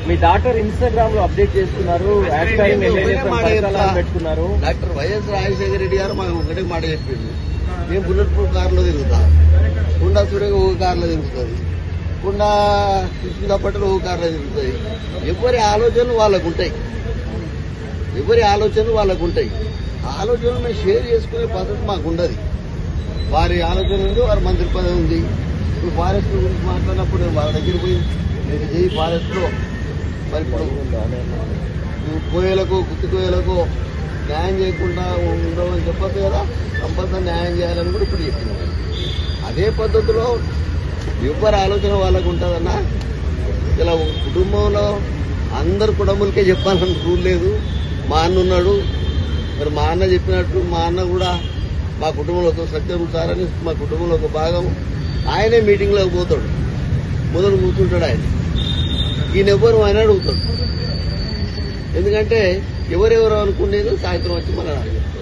మీ doctor Instagram లో update చేస్తున్నారు, పెట్టుకున్నారు. డాక్టర్ వైఎస్ రాజశేఖర రెడ్డి గారు మాకు ఒకటే మాట చెప్పింది, మేము బుల్లెట్ ప్రూఫ్ కారులో తిరుగుతా, కుండా సూర్యగా ఒక కారులో తిరుగుతుంది, కుండా కృష్ణ పట్టలు ఒక కారులో తిరుగుతుంది. ఎవరి ఆలోచనలు వాళ్ళకు ఉంటాయి, ఆలోచనలు మేము షేర్ చేసుకునే పద్ధతి మాకు ఉండదు. వారి ఆలోచన ఉంది, వారి మంత్రి పదవి ఉంది. ఇప్పుడు ఫారెస్ట్ గురించి మాట్లాడినప్పుడు వాళ్ళ దగ్గర పోయి నేను చేయి ఫారెస్ట్ లో మరి కోయలకు గుత్తి కోయలకు న్యాయం చేయకుండా ఉండమని చెప్పదు కదా, కంపల్సరీ న్యాయం చేయాలని కూడా ఇప్పుడు చెప్తున్నాను. అదే పద్ధతిలో ఎవరి ఆలోచన వాళ్ళకు ఉంటుందన్నా. ఇలా కుటుంబంలో అందరు కుటుంబాలకే చెప్పాలని రూల్ లేదు. మా అన్న ఉన్నాడు, మరి మా అన్న చెప్పినట్టు మా అన్న కూడా మా కుటుంబంలో ఒక సత్యం సారని మా కుటుంబంలో ఒక భాగం. ఆయనే మీటింగ్లోకి పోతాడు, మొదలు కూర్చుంటాడు ఆయన. ఈయనెవ్వరు ఆయన అడుగుతాడు, ఎందుకంటే ఎవరెవరు అనుకునేది సాయంత్రం వచ్చి మన